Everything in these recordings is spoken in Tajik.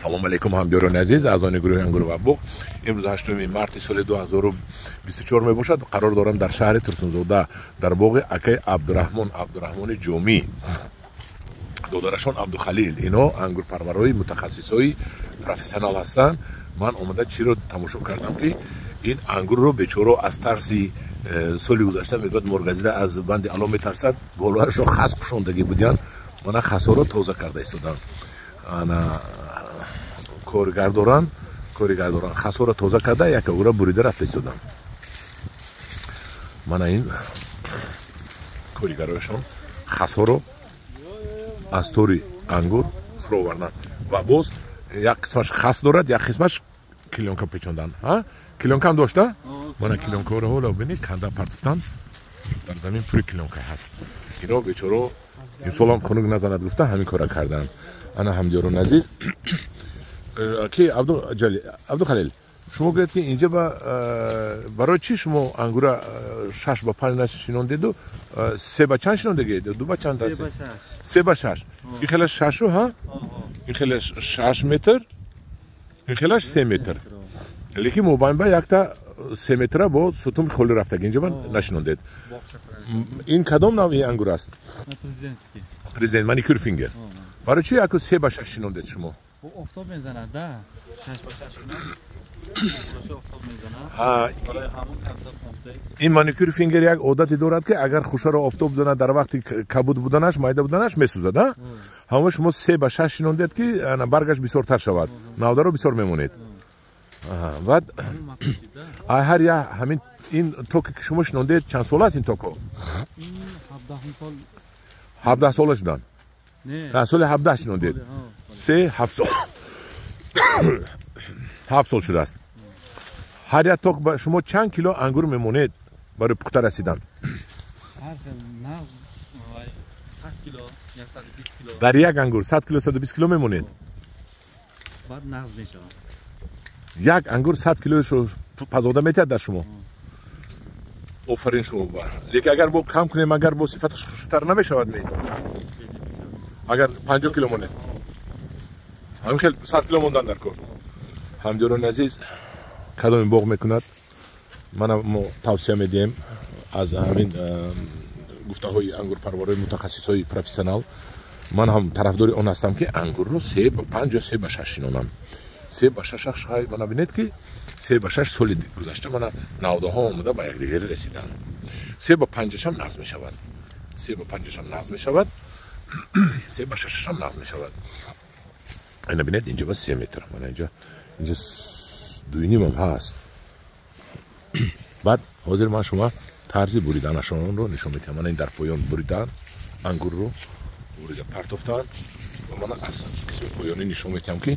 салом алейкум ҳамдиёрони азиз аъзои гурӯҳи ангур ва буғ. имрӯз 8 марти соли 2024 мебошад. қарор дорам дар шаҳри турсунзода дар боғи акай абдураҳмони ҷомӣ додарашон абдухалил, ино ангурпарварои мутахассисои профессионал ҳастанд. ман омада чиро тамошо кардам ки ин ангурро бечоро аз тарси соли гузашта мегӯяд моргазида аз банди алло метарсад, болуашро хас пӯшондагӣ будиянд. мана хасоро тоза карда истодам. коригардоран хасоро тоза карда якагура бурида рафта истодам. мана ин коригароишон хасоро аз тори ангур фуровардан ва боз як қисмаш хас дорад, як қисмаш килёнка печондан. килёнка ҳам дошта? мана килёнкаро ҳола бинед канда партофтан дар замин пури килёнка ҳаст. ино бечоро имсолам хунук назанад гуфта ҳамин кора кардан. ана ҳамдиёрони азиз ки абдухалил, шумо гӯед ки инҷа барои чӣ шумо ангура 6 ба 5 шинондеду 3 ба чанд шинондагиеду? 2 ба чанд аст? 3 ба 6. ин хелаш 6 ҳа? ин хелаш 6 метр. ин хелаш 3 метр. лекин мобайнба якта 3 метра бо сутуми холи рафтаги инҷа нашинондед. ин кадом навъи ангур аст? Президент маникюр фингер. барои чӣ яку 3 ба 6 шинондед шумо? офтоб мезанад да 6 ба 6 офтоб мезанад. ин маникюр фингер як одати дорад ки агар хушаро офтоб занад дар вақти кабуд буданаш, майда буданаш месӯзад. ҳама шумо 3 ба 6 шинондед ки баргаш бисёртар шавад, навдаро бисёр мемонед. баъд ҳар я ҳамин ин токе ки шумо шинондед чанд сол аст ин токо? 17 сола шудан. соли 17 шинондед. 7 сол. 7 сол шудааст. ҳар як ток ба шумо чанд кило ангур мемонед барои пухта расидан? дар як ангур 100 кило 120 кило мемонед. баъд нағз мешавад. як ангур 100 килошо пазода метиҳад дар шумо. офарин шумо ба. лекин агар бо кам кунем, агар бо сифаташ хуштар намешавад ме. агар 50 кило монед. ҳамин хел 100 кило мондан дар кор. ҳамдиёрони азиз, кадоми боғ мекунад? мана мо тавсия медиҳем аз ҳамин гуфтаҳои ангурпарварои мутахассисои профессионал. ман ҳам тарафдори он ҳастам ки ангурро 3 ба 5 ё 3 ба 6 шинонам. 3 ба 6 мана бинед ки 3 ба 6 соли гузашта мана навдаҳо омада ба якдигаре расиданд. 3 ба 5 ҳам нағз мешавад. 3 ба 5 ҳам нағз мешавад. 3 ба 6 ҳам нағз мешавад. айна бинед инҷа ба 3 метр. мана инҷа 2.5 ҳам ҳаст. баъд ҳозир ман шумо тарзи буриданашонро нишон медиҳам. мана ин дар поён буридан ангурро бурида партофтан ва мана аз қисми поёнӣ нишон медиҳам ки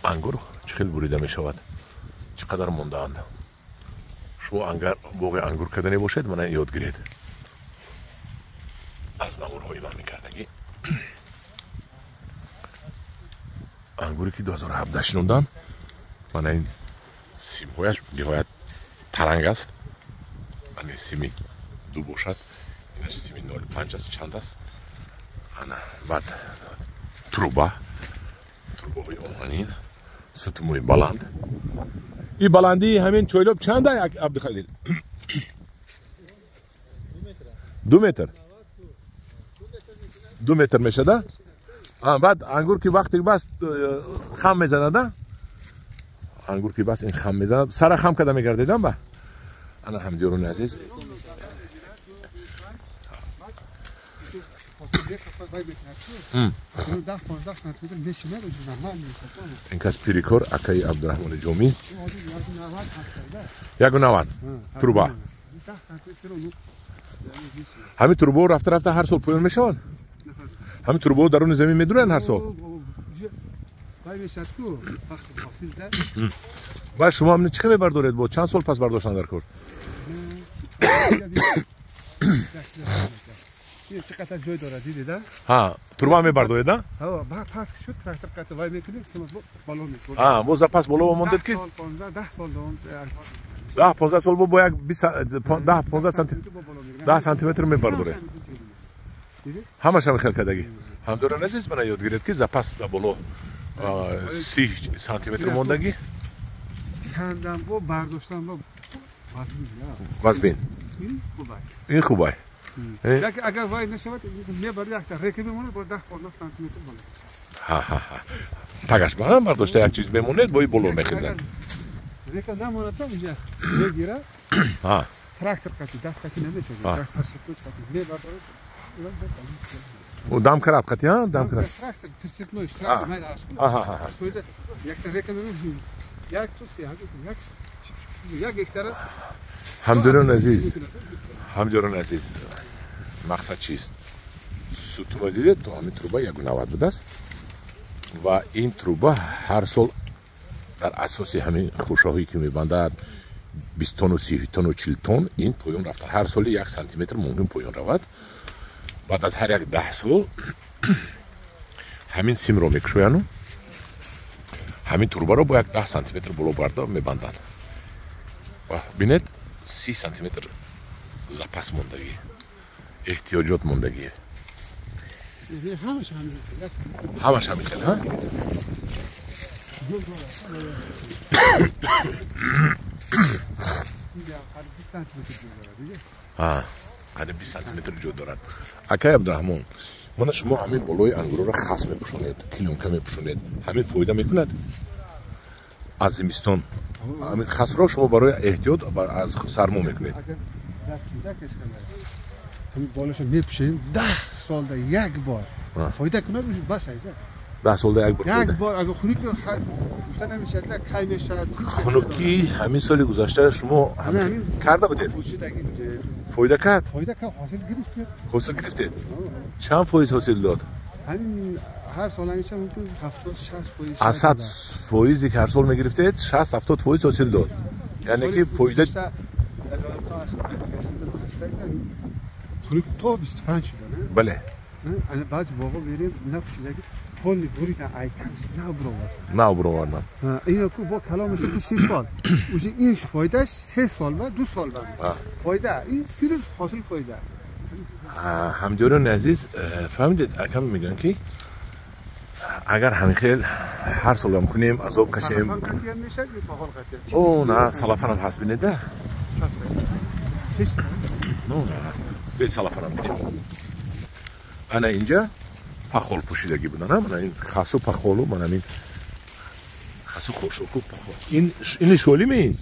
ангур чӣ хел бурида мешавад, чӣ қадар мондаанд. шумо агар боғи ангур кардане бошед, мана ёд гиред аз намурҳои ман мекардагӣ. ангуре ки 2017 шинондам, мана ин симҳояш биҳоят таранг аст. мана сими 2 бошад, инаш сими 0.5 аст, чанд аст. ана баъд трубаҳои оҳанин, сутумои баланд. ин баландии ҳамин чойлоб чанда абдухалил? 2 метр. 2 метр мешада? баъд ангур ки вақте бас хам мезанада? ангур ки бас ин хам мезанад, сара хам када мегардедан ба? ана ҳамдиёрони азиз, ин кас пирикор акаи абдураҳмони ҷомӣ 1.90 труба. ҳамин трубаҳо рафта рафта ҳар сол поён мешаванд. ҳамин трубаҳо даруни замин медуранд ҳар сол. ва шумо ҳамин чӣ мебардоред? бо чанд сол пас бардоштан дар кор? چه قطعه جای داره دیدی ده؟ ها تروبا میبردوید نه؟ ها بعد پس شد تراکتور قطعه وای میکنید سمت بالا میکنید. ها باز پس بالا ماندید که 10 سال دوم 10-15 سال با یک 10-15 سانتی 10 سانتی متر میبردوره. همش هم خیلی کدایی. هم داره نزدیک من یاد گرفت که زپاس دا بالا 30 سانتیمتر موندگی کندم با برداشتم با وزبین این خوبه اگر وای نشود میبرد یک تا ریکه بمونه با 10-15 سانتی متر بالا ها ها ها تگش با هم برداشته یک چیز بمونه بای بلور میخیزن ریکه نمونه تا اینجا میگیره ها تراکتور کسی دست کسی نمیشه تراکتور سکوچ کسی میبرد و دام کرد قطعی ها دام کرد تراکتور ترسیتنوش تراکتور میده یک تا ریکه بمونه یک تو سیاه یک اکتره همجوران عزیز مقصد چیست سو تروبا دیدید تو همین تروبا 1.90 بوده است و این تروبا هر سال در اساس همین خوشاهی که میبندد 20 تن و 30 تن و 40 تن این پایون رفته هر سال 1 سانتی متر ممکن پایون رود بعد از هر یک 10 سال همین سیم رو میکشوین همین تروبا رو با یک 10 سانتی متر بالا برده میبندن و بینید 30 سانتی متر زپس موندگی احتیاجات موندگی همش همین خیلی ها قدر 20 سانتی متر جو دارد اکای عبدالرحمن من شما همین بالای انگور را خاص میپوشونید کلیونکه میپوشونید همین فایده میکند از زمستان همین خاص را شما برای احتیاط از سرما میکنید همین بالاشو میپوشیم 10 سال ده یک بار فایده کنه بس ایده 10 سال ده یک بار اگه خونی که گفته نمیشه کی میشه خنوکی همین سال گذشته شما همین کرده بودید فایده کرد حاصل گرفتید چند فایز حاصل داد همین هر سال میشه ممکن 70-60 فایز 100 فایزی که هر سال میگرفتید 60-70 فایز حاصل داد یعنی که فایده خونی تو 25 شده نه بله بعد بابا بریم نفسیدگی کلی بریدن ایتمز نه برو اینو کو با کلامش 30 سال اوش این فایدهش 3 سال بعد 2 سال بعد فایده این پیروز حاصل فایده همجوران عزیز فهمیدید اکم میگن که اگر همین خیل هر سال هم کنیم عذاب کشیم او نه سلافن هم هست بینید ده نه به سلافن هم بینید انا اینجا پخول پوشیدگی بودنم من این خاصو پخولو من این خاصو خوشوکو پخول این شولی می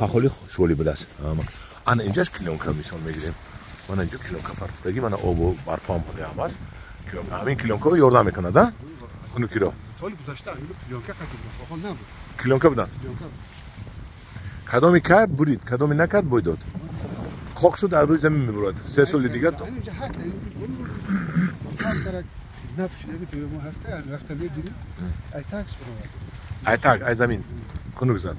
پخولی شولی بود است انا اینجاش کلیونکا میسان میگیریم من اینجا کلیونکا پرستگی من آبو برفام بوده هم است که همین کلیونکا رو یاردم میکنه ده خونو کی رو سال گذشته کلیونکا خاطر نبود کلیونکا بودن کدامی کرد برید کدامی نکرد بوی داد خاک شد در روی زمین میبرد 3 سال دیگه تو ایتاک ای زمین خنک زد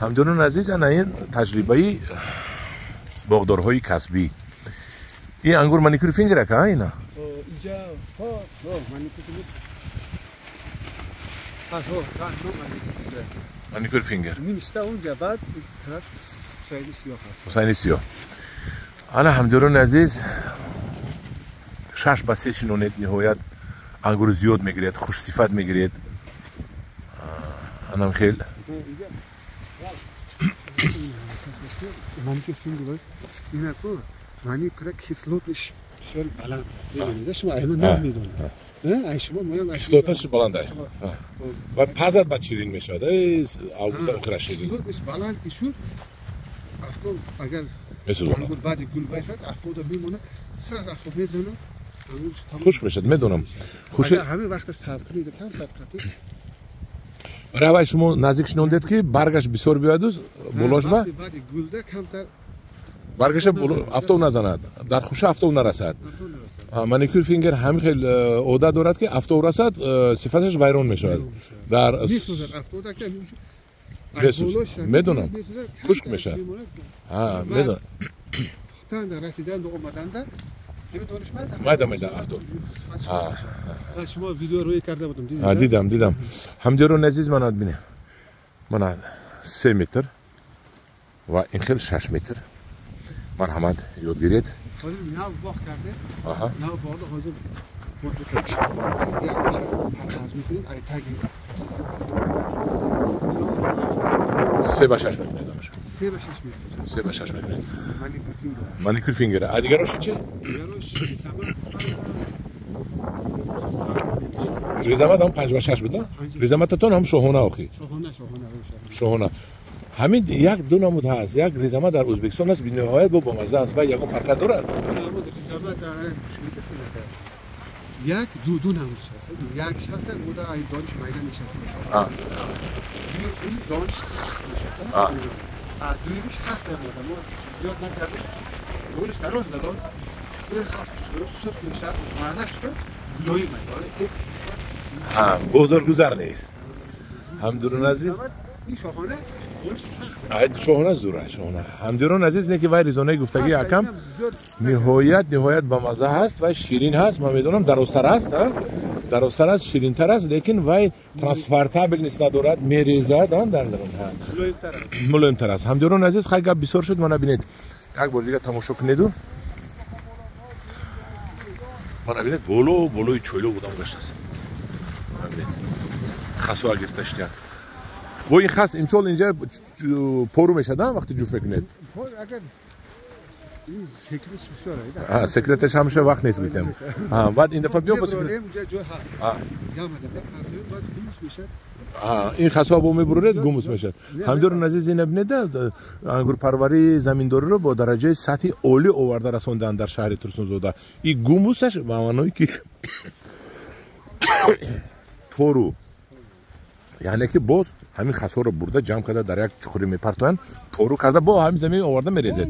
همدونون عزیز انا این تجربه باغدارهای کسبی این انگور مانیکور فینگر که اینا اینجا مانیکور فینگر نیسته اونجا بعد طرف حسینی سیاه انا همدونون عزیز 6 به 3 شنونید نهایت انگور زیاد میگیرید خوش صفت میگیرید انا خیلی ممکن فینگر اینا کو معنی کرا کیسلوتش بسیار بلند میدونید شما اینا نمیدونید نه شما میگم کیسلوتش بلنده و پزت با چیرین میشد آبوزا اخرا شدید کیسلوتش بلند کی شد اصلا اگر مثل انگور بعد گل باشد افودا میمونه سر افودا میزنه خوش میشد میدونم خوش همین وقت صبر کنید کم صبر کنید برای شما نزدیک شنوندید که برگش بسیار بیاد بولاش با بعد گلده کمتر برگش افتو نزند در خوش افتو نرسد مانیکور فینگر همین خیلی عادت دارد که افتو رسد صفتش ویران میشود در افتودا که میدونم خشک میشه میدونم تند رسیدن و اومدن میدم افتو شما ویدیو روی کرده بودم دیدم همدیرون عزیز من بینه من 3 متر و این خیلی 6 متر مرحمت یاد گیرید نه باخ کرده نه بالا حاضر یک داشت پرواز میکنید ای تاگی 3 به 6 میکنید 3 به 6 میکنید 3 به 6 میکنید مانیکور مانیکور فینگر دیگرش چی ریزامت هم 5 به 6 بود نه ریزامتتون هم شوهونه آخی شوهونه همین یک دو نمود هست یک ریزامت در ازبکستان است بی‌نهایت با مزه است و یک فرق دارد یک دو نمود هست یک هست بوده ای دانش میدان نشسته این دانش سخت میشه دویش هست بوده ما زیاد نکردیم دورش دراز نداد سوت میشه معنیش شد لوی میدان بزرگگذر نیست همدرون عزیز این شاهانه شوهونه زوره شوهونه همدرون عزیز نه که وای ریزونه گفتگی حکم نهایت با مزه هست و شیرین هست من میدونم درستر است درستر است شیرین تر است لیکن وای ترانسپورتابل نیست ندارد میریزه در درون ملایم تر است همدرون عزیز خیلی گپ بسیار شد من ببینید یک بار دیگه تماشا کنید من ببینید بولوی چویلو بودم گشت است ببینید خسوا گرفتش کرد و این خاص امسال اینجا پرو میشه وقتی جفت میکنید اگر این سکرتش بسیاره سکرتش همیشه وقت نیست بیتم بعد این دفعه بیام با سکرت این خسوا با میبرید گوموس میشد همدور عزیز این ابنید انگور پروری زمینداری رو با درجه سطحی عالی آورده رسوندن در شهر ترسونزاده این گوموسش به معنی که پرو یعنی که باز همین خسوا رو برده جمع کرده در یک چخوری میپرتن پرو کرده با همین زمین آورده میریزد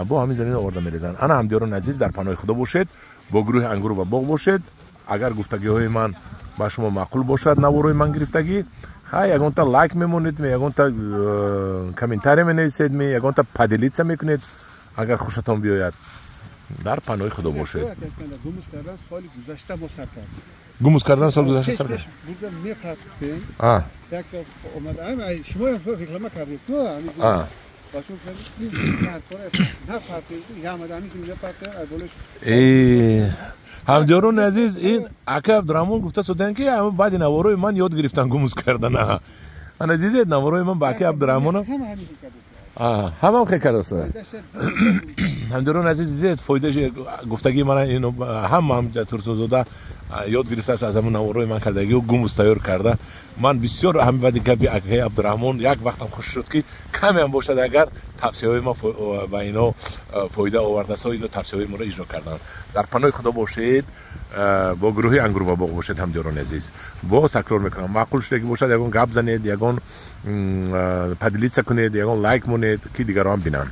با همین زمین آورده میریزن انا همدیاران عزیز در پناه خدا باشید با گروه انگور و باغ باشید اگر گفتگی های من با شما معقول باشد نوروی من گرفتگی یگان تا لایک میمونید یگان تا کامنتاری مینویسید یگان تا پدلیت میکنید اگر خوشتون بیاید در پناه خدا باشید گوموس کردن سال گذشته ما سر کرد گوموس کردن سال گذشته سر کرد بودم میپرتیم یک اومد شما رکلام کردید تو باشون کردید نه پرتیم یا آمدانی که میپرته اولش همدیاران عزیز این اکا عبدالرحمن گفته سودن که همه بعد نواروی من یاد گرفتن گوموس کردن انا دیدید نواروی من با اکا عبدالرحمن هم خیلی کرده است همدیاران عزیز دیدید فایده گفتگی من اینو هم ترسونزاده یاد گرفته است از همون نواروی من کردگی و گوموس تیار کرده من بسیار هم بعد گپی اکا عبدالرحمن یک وقتم خوش شد که کمی هم باشد اگر توصیه‌های ما و اینا فایده آورده است اینو توصیه‌های ما را اجرا کردن در پناه خدا باشید با گروه انگور و باغ باشید همدیاران عزیز با تکرار میکنم معقول شده که باشد یگان گپ زنید یگان پدلیت کنید یگان لایک مونید که دیگران بینن